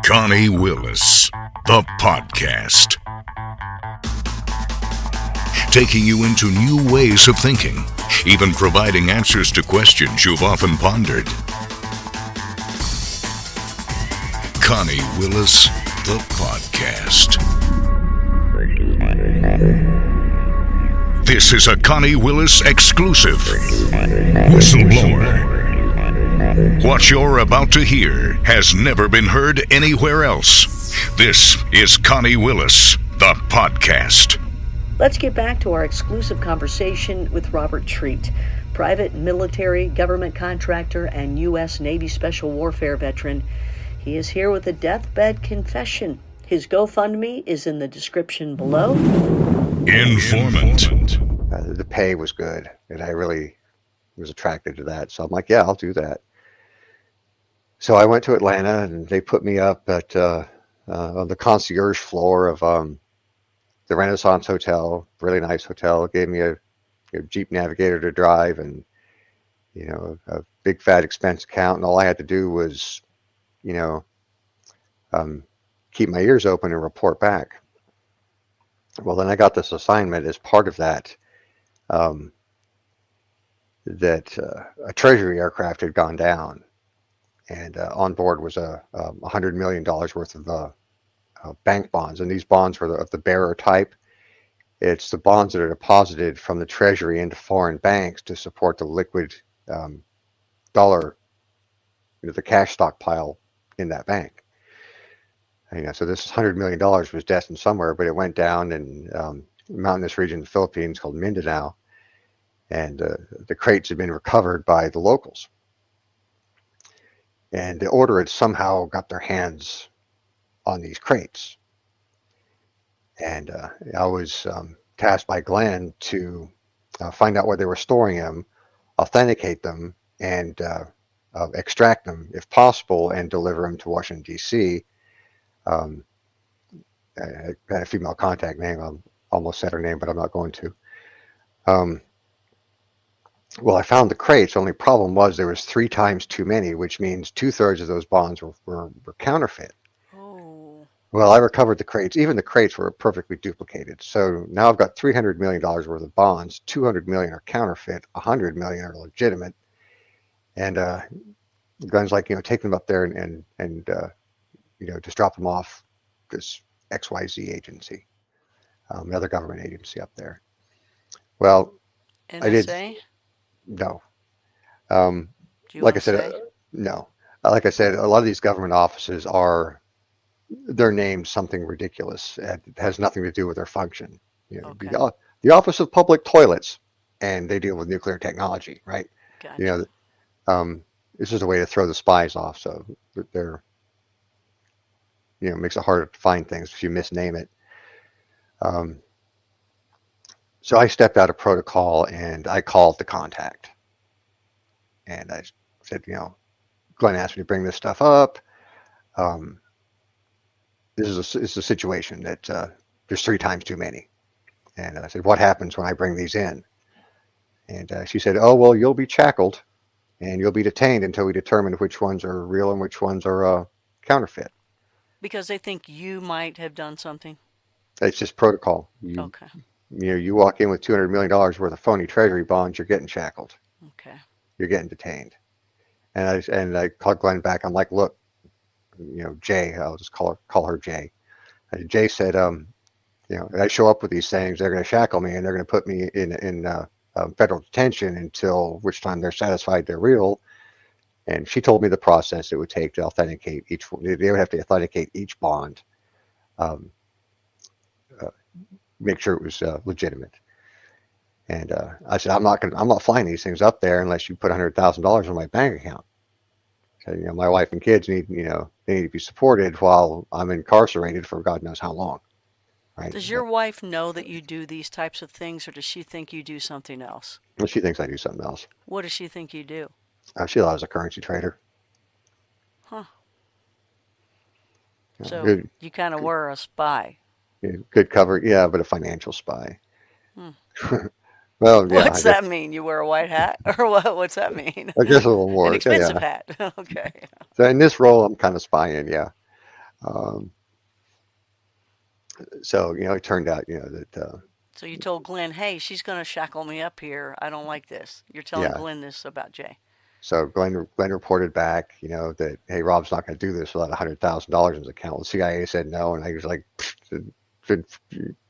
Connie Willis, the podcast. Taking you into new ways of thinking, even providing answers to questions you've often pondered. Connie Willis, the podcast. This is a Connie Willis exclusive. Whistleblower. What you're about to hear has never been heard anywhere else. This is Connie Willis, the podcast. Let's get back to our exclusive conversation with Robert Treat, private military, government contractor, and U.S. Navy Special Warfare veteran. He is here with a deathbed confession. His GoFundMe is in the description below. Informant. The pay was good, and I really was attracted to that. So I'm like, yeah, I'll do that. So I went to Atlanta, and they put me up at on the concierge floor of the Renaissance Hotel, really nice hotel. Gave me a Jeep Navigator to drive, and a big fat expense account. And all I had to do was, keep my ears open and report back. Well, then I got this assignment as part of that. That a Treasury aircraft had gone down, and on board was a $100 million worth of bank bonds, and these bonds were of the bearer type. It's the bonds that are deposited from the Treasury into foreign banks to support the liquid dollar, the cash stockpile in that bank. So this $100 million was destined somewhere, but it went down in mountainous region of the Philippines called Mindanao, and the crates had been recovered by the locals. And the order had somehow got their hands on these crates. And I was tasked by Glenn to find out where they were storing them, authenticate them, and extract them if possible, and deliver them to Washington, D.C. I had a female contact name. I almost said her name, but I'm not going to. Well, I found the crates. The only problem was there was 3 times too many, which means 2/3 of those bonds were counterfeit. Oh. Well, I recovered the crates. Even the crates were perfectly duplicated. So now I've got $300 million worth of bonds. 200 million are counterfeit. 100 million are legitimate. And Glenn's like, take them up there and just drop them off this XYZ agency, another government agency up there. Well, NSA? I did. No. Like I said, no. Like I said, a lot of these government offices they're named something ridiculous. It has nothing to do with their function. Okay. The Office of Public Toilets, and they deal with nuclear technology, right? Gotcha. This is a way to throw the spies off. So they're, makes it harder to find things if you misname it. So I stepped out of protocol and I called the contact. And I said, Glenn asked me to bring this stuff up. This is a situation that there's 3 times too many. And I said, what happens when I bring these in? And she said, oh, well, you'll be shackled and you'll be detained until we determine which ones are real and which ones are counterfeit. Because they think you might have done something? It's just protocol. Okay. You walk in with $200 million worth of phony Treasury bonds, you're getting shackled. Okay. You're getting detained. And I called Glenn back. I'm like, look, Jay, I'll just call her Jay. Jay said, I show up with these things, they're going to shackle me and they're going to put me in federal detention until which time they're satisfied they're real. And she told me the process it would take to authenticate each one. They would have to authenticate each bond, make sure it was legitimate. And I said, I'm not flying these things up there unless you put $100,000 in my bank account. So, my wife and kids need to be supported while I'm incarcerated for God knows how long. Right? Does your wife know that you do these types of things, or does she think you do something else? Well, she thinks I do something else. What does she think you do? She thought I was a currency trader. Huh. So you kind of were a spy. Good cover, yeah, but a financial spy. Well, yeah, What's that mean? You wear a white hat, or what? What's that mean? I guess a little An more. expensive Yeah. hat. Okay. So in this role, I'm kind of spying. Yeah. Um, so it turned out that So you told Glenn, hey, she's going to shackle me up here. I don't like this. You're telling yeah. Glenn this about Jay. So Glenn reported back, that hey, Rob's not going to do this without $100,000 in his account. The CIA said no, and I was like,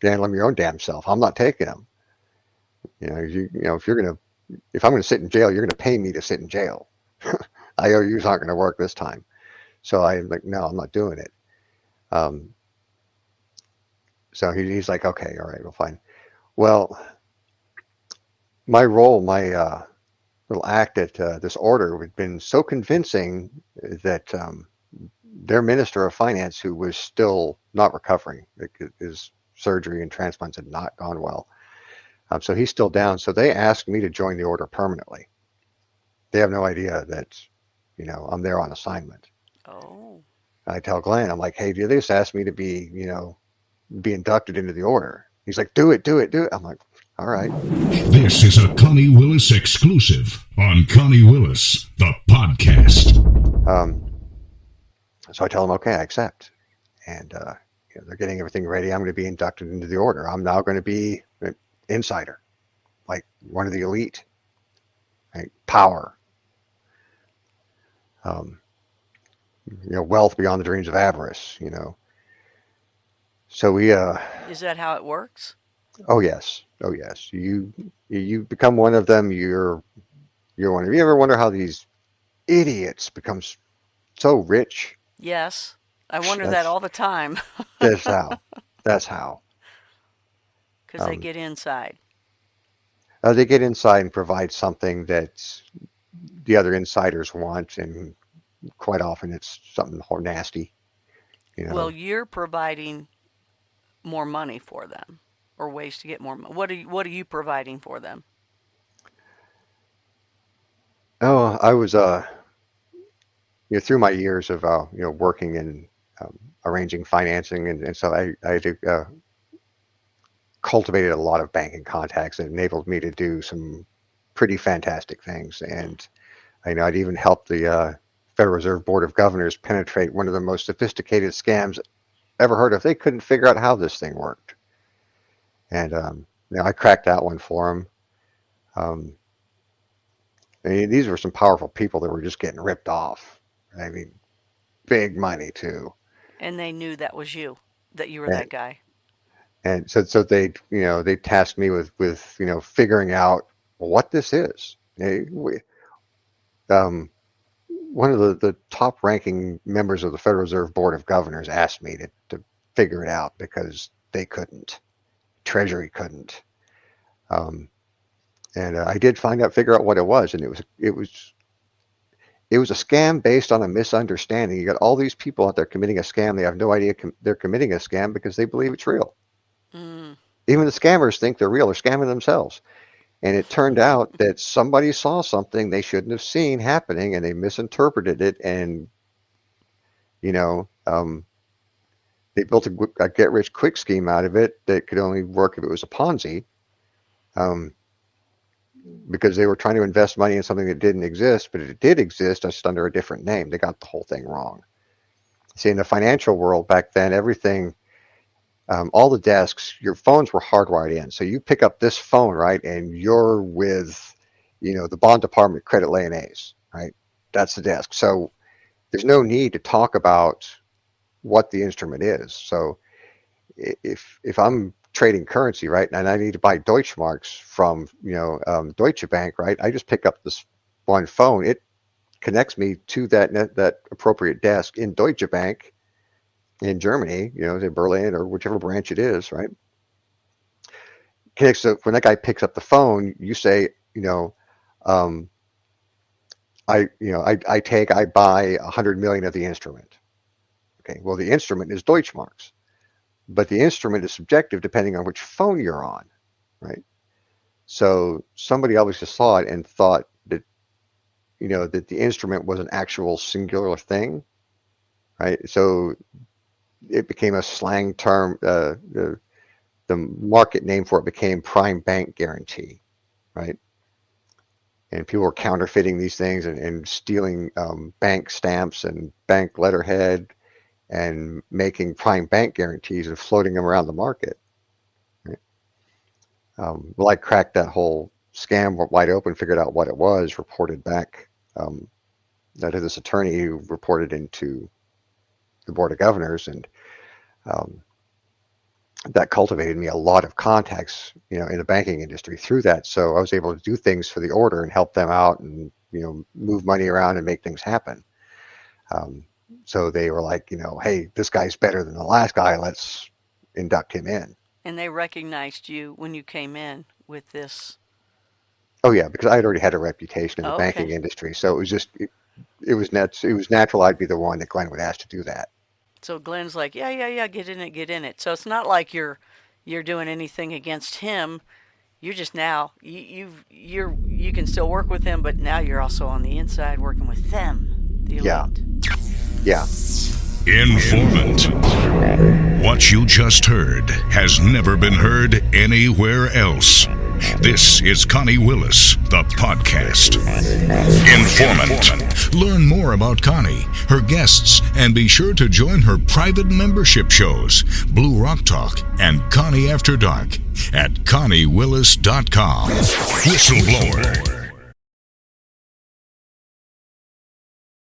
handle him your own damn self. I'm not taking him. If I'm going to sit in jail, you're going to pay me to sit in jail. IOUs aren't going to work this time. So I'm like, no, I'm not doing it. So he's like, okay, all right, well, fine. Well, my role, my little act at this order had been so convincing that their minister of finance, who was still not recovering, his surgery and transplants had not gone well. So he's still down. So they asked me to join the order permanently. They have no idea that, I'm there on assignment. Oh. I tell Glenn, I'm like, hey, they just asked me to be inducted into the order. He's like, do it. I'm like, all right. This is a Connie Willis exclusive on Connie Willis, the podcast. So I tell them, okay, I accept. And they're getting everything ready. I'm going to be inducted into the order. I'm now going to be an insider, like one of the elite, right? Power. Wealth beyond the dreams of avarice, So we Is that how it works? oh yes. You become one of them, you're one of you. Ever wonder how these idiots become so rich? Yes. I wonder that all the time. That's how. That's how. Because they get inside. They get inside and provide something that the other insiders want, and quite often it's something nasty. Well, you're providing more money for them, or ways to get more money. What are you providing for them? Oh, I was through my years of working in arranging financing, and so I cultivated a lot of banking contacts that enabled me to do some pretty fantastic things. And I'd even helped the Federal Reserve Board of Governors penetrate one of the most sophisticated scams ever heard of. They couldn't figure out how this thing worked. And I cracked that one for them. These were some powerful people that were just getting ripped off. I mean, big money too. And they knew that was you, that you were that guy. And so they tasked me with figuring out what this is. One of the top ranking members of the Federal Reserve Board of Governors asked me to figure it out because they couldn't. Treasury couldn't. And I did figure out what it was, and it was a scam based on a misunderstanding. You got all these people out there committing a scam. They have no idea they're committing a scam because they believe it's real. Even the scammers think they're real. They're scamming themselves. And it turned out that somebody saw something they shouldn't have seen happening, and they misinterpreted it. And they built a get-rich-quick scheme out of it that could only work if it was a Ponzi. Because they were trying to invest money in something that didn't exist, but it did exist, just under a different name. They got the whole thing wrong. See, in the financial world back then, everything, all the desks, your phones were hardwired in. So you pick up this phone, right, and you're with, the bond department credit layonnaise, right? That's the desk. So there's no need to talk about what the instrument is. So if I'm trading currency, right, and I need to buy Deutschmarks from Deutsche Bank, right, I just pick up this one phone. It connects me to that appropriate desk in Deutsche Bank in Germany, in Berlin or whichever branch it is, right? Connects. So when that guy picks up the phone, you say, I buy 100 million of the instrument. Okay, well, the instrument is Deutschmarks. But the instrument is subjective depending on which phone you're on, right? So somebody obviously saw it and thought that, that the instrument was an actual singular thing, right? So it became a slang term. The market name for it became prime bank guarantee. right? And people were counterfeiting these things and stealing bank stamps and bank letterhead and making prime bank guarantees and floating them around the market. Right? Well, I cracked that whole scam wide open, figured out what it was, reported back that this attorney who reported into the Board of Governors, and that cultivated me a lot of contacts, in the banking industry through that. So I was able to do things for the order and help them out and, move money around and make things happen. So they were like, hey, this guy's better than the last guy. Let's induct him in. And they recognized you when you came in with this. Oh yeah, because I had already had a reputation in the banking industry. So it was just, it was natural I'd be the one that Glenn would ask to do that. So Glenn's like, yeah, get in it. So it's not like you're doing anything against him. You're just now you can still work with him, but now you're also on the inside working with them, the elite. Yeah. Informant. What you just heard has never been heard anywhere else. This is Connie Willis, the podcast. Informant. Learn more about Connie, her guests, and be sure to join her private membership shows, Blue Rock Talk and Connie After Dark, at ConnieWillis.com. Whistleblower.